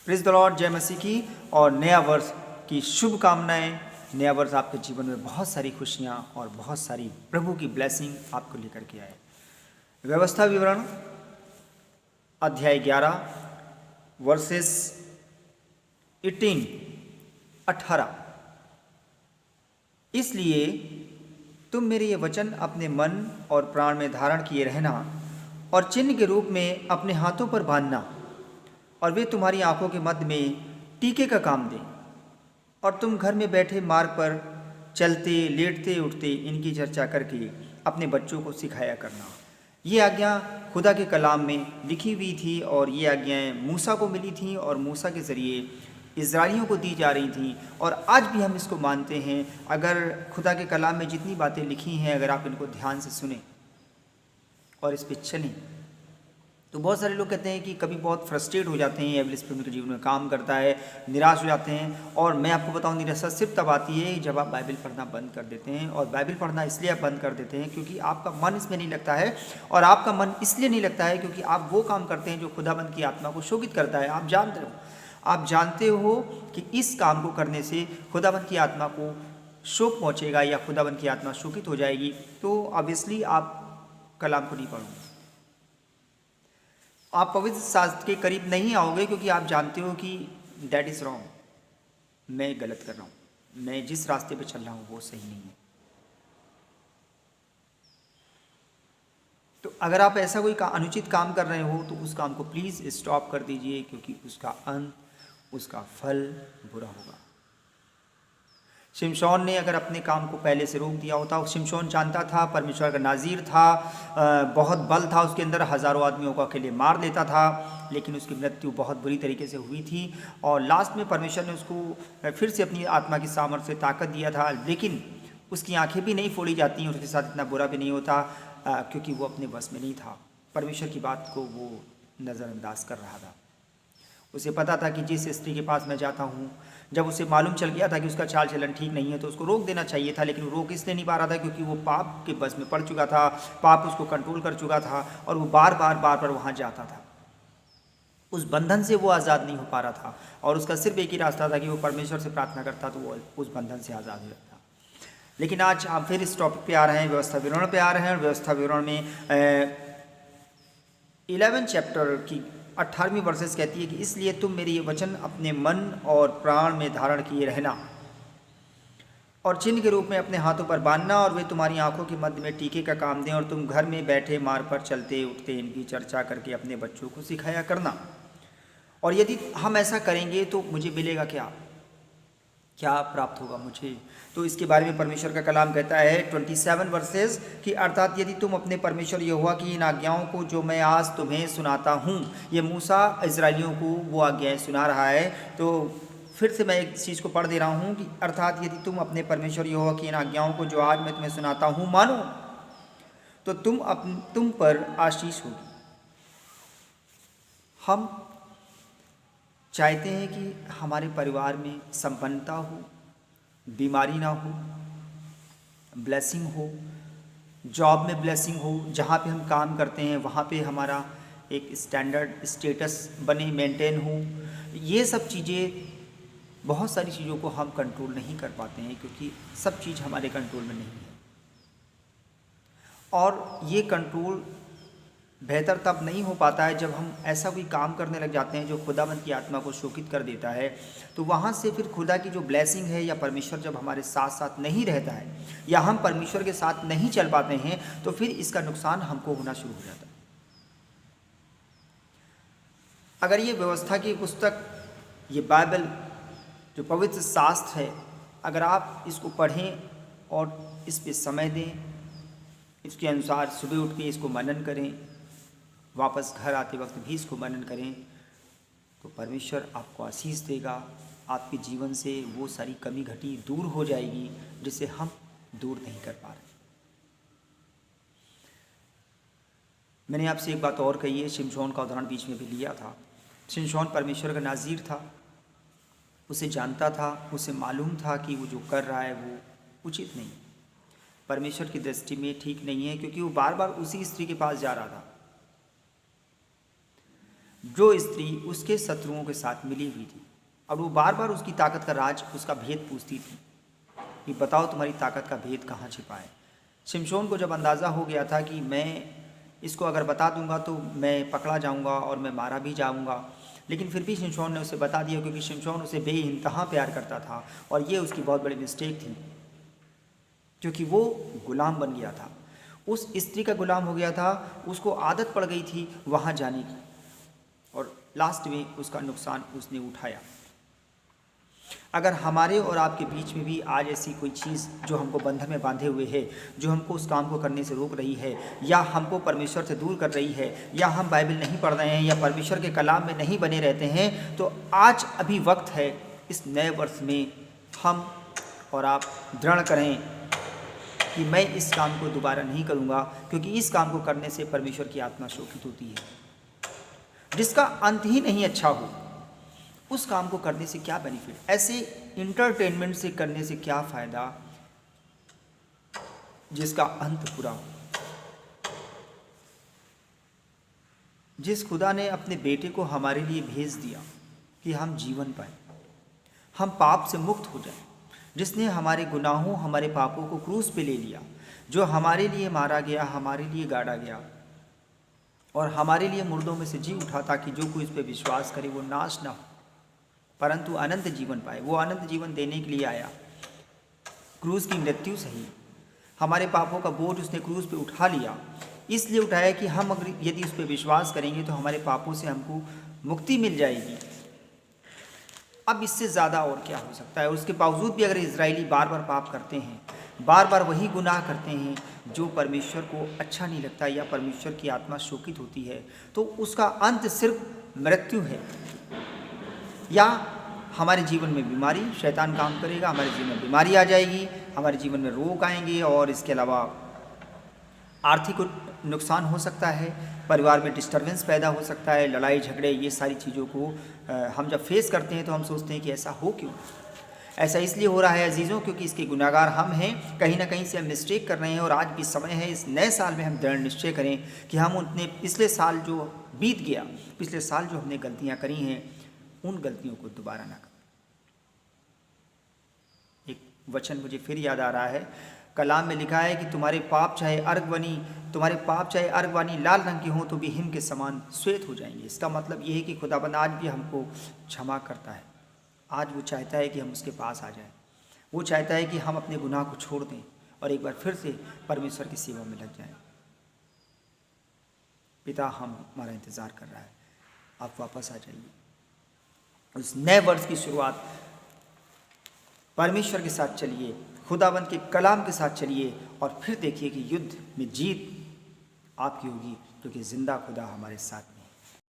Praise the Lord, जय मसीह की और नया वर्ष की शुभकामनाएं। नया वर्ष आपके जीवन में बहुत सारी खुशियां और बहुत सारी प्रभु की ब्लेसिंग आपको लेकर के आए। व्यवस्था विवरण अध्याय 11 वर्सेस 18। इसलिए तुम मेरे ये वचन अपने मन और प्राण में धारण किए रहना और चिन्ह के रूप में अपने हाथों पर बांधना, और वे तुम्हारी आंखों के मध्य में टीके का काम दें, और तुम घर में बैठे मार्ग पर चलते लेटते उठते इनकी चर्चा करके अपने बच्चों को सिखाया करना। ये आज्ञा खुदा के कलाम में लिखी हुई थी और ये आज्ञाएं मूसा को मिली थीं और मूसा के ज़रिए इज़राइलियों को दी जा रही थीं, और आज भी हम इसको मानते हैं। अगर खुदा के कलाम में जितनी बातें लिखी हैं, अगर आप इनको ध्यान से सुने और इस पर चलें, तो बहुत सारे लोग कहते हैं कि कभी बहुत फ्रस्ट्रेट हो जाते हैं, एवलिस के जीवन में काम करता है, निराश हो जाते हैं। और मैं आपको बताऊं, निराशा सिर्फ तब आती है जब आप बाइबल पढ़ना बंद कर देते हैं। और बाइबल पढ़ना इसलिए आप बंद कर देते हैं क्योंकि आपका मन इसमें नहीं लगता है, और आपका मन इसलिए नहीं लगता है क्योंकि आप वो काम करते हैं जो खुदाबंद की आत्मा को शोकित करता है। आप जानते हो कि इस काम को करने से खुदाबंद की आत्मा को शोक पहुँचेगा या खुदाबंद की आत्मा शोकित हो जाएगी, तो ऑब्वियसली आप कलाम को नहीं पढ़ोगे, आप पवित्र शास्त्र के करीब नहीं आओगे, क्योंकि आप जानते हो कि दैट इज़ रॉन्ग, मैं गलत कर रहा हूँ, मैं जिस रास्ते पे चल रहा हूँ वो सही नहीं है। तो अगर आप ऐसा कोई अनुचित काम कर रहे हो तो उस काम को प्लीज़ स्टॉप कर दीजिए, क्योंकि उसका अंत, उसका फल बुरा होगा। शिमशोन ने अगर अपने काम को पहले से रोक दिया होता, शिमशोन जानता था, परमेश्वर का नाज़ीर था, बहुत बल था उसके अंदर, हज़ारों आदमियों को अकेले मार लेता था, लेकिन उसकी मृत्यु बहुत बुरी तरीके से हुई थी। और लास्ट में परमेश्वर ने उसको फिर से अपनी आत्मा की सामर्थ्य से ताकत दिया था, लेकिन उसकी आंखें भी नहीं फोड़ी जाती, उसके साथ इतना बुरा भी नहीं होता, क्योंकि वो अपने बस में नहीं था। परमेश्वर की बात को वो नज़रअंदाज कर रहा था। उसे पता था कि जिस स्त्री के पास मैं जाता हूँ, जब उसे मालूम चल गया था कि उसका चाल चलन ठीक नहीं है, तो उसको रोक देना चाहिए था, लेकिन वो रोक इसलिए नहीं पा रहा था क्योंकि वो पाप के बस में पड़ चुका था, पाप उसको कंट्रोल कर चुका था, और वो बार बार वहाँ जाता था। उस बंधन से वो आज़ाद नहीं हो पा रहा था, और उसका सिर्फ एक ही रास्ता था कि वो परमेश्वर से प्रार्थना करता, तो वो उस बंधन से आज़ाद हो जाता। लेकिन आज हम फिर इस टॉपिक पे आ रहे हैं, व्यवस्था विवरण पे आ रहे हैं। व्यवस्था विवरण में 11 चैप्टर की 18वीं वर्सेस कहती है कि इसलिए तुम मेरे ये वचन अपने मन और प्राण में धारण किए रहना और चिन्ह के रूप में अपने हाथों पर बांधना, और वे तुम्हारी आंखों के मध्य में टीके का काम दें, और तुम घर में बैठे मार्ग पर चलते उठते इनकी चर्चा करके अपने बच्चों को सिखाया करना। और यदि हम ऐसा करेंगे तो मुझे मिलेगा क्या प्राप्त होगा मुझे? तो इसके बारे में परमेश्वर का कलाम कहता है 27 वर्सेस कि अर्थात यदि तुम अपने परमेश्वर यहोवा की इन आज्ञाओं को जो मैं आज तुम्हें सुनाता हूँ, ये मूसा इजराइलियों को वो आज्ञाएं सुना रहा है। तो फिर से मैं एक चीज़ को पढ़ दे रहा हूँ कि अर्थात यदि तुम अपने परमेश्वर यहोवा की इन आज्ञाओं को जो आज मैं तुम्हें सुनाता हूँ मानो, तो तुम पर आशीष होगी। हम चाहते हैं कि हमारे परिवार में संपन्नता हो, बीमारी ना हो, ब्लेसिंग हो, जॉब में ब्लेसिंग हो, जहाँ पे हम काम करते हैं वहाँ पे हमारा एक स्टैंडर्ड स्टेटस बने, मेंटेन हो। ये सब चीज़ें, बहुत सारी चीज़ों को हम कंट्रोल नहीं कर पाते हैं, क्योंकि सब चीज़ हमारे कंट्रोल में नहीं है। और ये कंट्रोल बेहतर तब नहीं हो पाता है जब हम ऐसा कोई काम करने लग जाते हैं जो खुदाबंद की आत्मा को शोकित कर देता है। तो वहाँ से फिर खुदा की जो ब्लेसिंग है, या परमेश्वर जब हमारे साथ साथ नहीं रहता है, या हम परमेश्वर के साथ नहीं चल पाते हैं, तो फिर इसका नुकसान हमको होना शुरू हो जाता है। अगर ये व्यवस्था की पुस्तक, ये बाइबल जो पवित्र शास्त्र है, अगर आप इसको पढ़ें और इस पर समय दें, इसके अनुसार सुबह उठ के इसको मनन करें, वापस घर आते वक्त भी इसको मनन करें, तो परमेश्वर आपको आशीष देगा। आपके जीवन से वो सारी कमी घटी दूर हो जाएगी जिसे हम दूर नहीं कर पा रहे। मैंने आपसे एक बात और कही है, शिमशोन का उदाहरण बीच में भी लिया था। शिमशोन परमेश्वर का नाज़ीर था, उसे जानता था, उसे मालूम था कि वो जो कर रहा है वो उचित नहीं, परमेश्वर की दृष्टि में ठीक नहीं है, क्योंकि वो बार बार उसी स्त्री के पास जा रहा था। जो स्त्री उसके शत्रुओं के साथ मिली हुई थी, और वो बार बार उसकी ताकत का राज, उसका भेद पूछती थी कि बताओ तुम्हारी ताकत का भेद कहाँ छिपा है। शिमशोन को जब अंदाज़ा हो गया था कि मैं इसको अगर बता दूंगा तो मैं पकड़ा जाऊंगा और मैं मारा भी जाऊंगा, लेकिन फिर भी शिमशोन ने उसे बता दिया, क्योंकि शिमशोन उसे बेइंतहा प्यार करता था और ये उसकी बहुत बड़ी मिस्टेक थी, क्योंकि वो गुलाम बन गया था, उस स्त्री का गुलाम हो गया था, उसको आदत पड़ गई थी वहाँ जाने की, और लास्ट में उसका नुकसान उसने उठाया। अगर हमारे और आपके बीच में भी आज ऐसी कोई चीज़ जो हमको बंधन में बांधे हुए है, जो हमको उस काम को करने से रोक रही है, या हमको परमेश्वर से दूर कर रही है, या हम बाइबल नहीं पढ़ रहे हैं, या परमेश्वर के कलाम में नहीं बने रहते हैं, तो आज अभी वक्त है इस नए वर्ष में हम और आप दृढ़ करें कि मैं इस काम को दोबारा नहीं करूँगा, क्योंकि इस काम को करने से परमेश्वर की आत्मा शोकित होती है। जिसका अंत ही नहीं अच्छा हो, उस काम को करने से क्या बेनिफिट, ऐसे इंटरटेनमेंट से करने से क्या फ़ायदा जिसका अंत बुरा हो। जिस खुदा ने अपने बेटे को हमारे लिए भेज दिया कि हम जीवन पाएं, हम पाप से मुक्त हो जाएं, जिसने हमारे गुनाहों, हमारे पापों को क्रूस पे ले लिया, जो हमारे लिए मारा गया, हमारे लिए गाड़ा गया और हमारे लिए मुर्दों में से जी उठा, ताकि जो कोई इस पर विश्वास करे वो नाश ना हो परंतु अनंत जीवन पाए। वो अनंत जीवन देने के लिए आया, क्रूस की मृत्यु सही, हमारे पापों का बोझ उसने क्रूस पे उठा लिया, इसलिए उठाया कि हम अगर यदि उस पर विश्वास करेंगे तो हमारे पापों से हमको मुक्ति मिल जाएगी। अब इससे ज़्यादा और क्या हो सकता है। उसके बावजूद भी अगर इजरायली बार बार पाप करते हैं, बार बार वही गुनाह करते हैं जो परमेश्वर को अच्छा नहीं लगता, या परमेश्वर की आत्मा शोकित होती है, तो उसका अंत सिर्फ मृत्यु है, या हमारे जीवन में बीमारी, शैतान काम करेगा, हमारे जीवन में बीमारी आ जाएगी, हमारे जीवन में रोग आएंगे, और इसके अलावा आर्थिक नुकसान हो सकता है, परिवार में डिस्टर्बेंस पैदा हो सकता है, लड़ाई झगड़े, ये सारी चीज़ों को हम जब फेस करते हैं तो हम सोचते हैं कि ऐसा हो क्यों। ऐसा इसलिए हो रहा है अजीज़ों, क्योंकि इसके गुनाहगार हम हैं, कहीं ना कहीं से हम मिस्टेक कर रहे हैं, और आज भी समय है इस नए साल में हम दृढ़ निश्चय करें कि हम उतने पिछले साल जो बीत गया, पिछले साल जो हमने गलतियाँ करी हैं, उन गलतियों को दोबारा ना करें। एक वचन मुझे फिर याद आ रहा है, कलाम में लिखा है कि तुम्हारे पाप चाहे अर्गवानी लाल रंग के हों तो भी हिम के समान श्वेत हो जाएंगे। इसका मतलब ये है कि खुदाबंद आज भी हमको क्षमा करता है। आज वो चाहता है कि हम उसके पास आ जाएं, वो चाहता है कि हम अपने गुनाह को छोड़ दें और एक बार फिर से परमेश्वर की सेवा में लग जाएं। पिता हमारा इंतज़ार कर रहा है, आप वापस आ जाइए। उस नए वर्ष की शुरुआत परमेश्वर के साथ चलिए, खुदाबंद के कलाम के साथ चलिए, और फिर देखिए कि युद्ध में जीत आपकी होगी, क्योंकि जिंदा खुदा हमारे साथ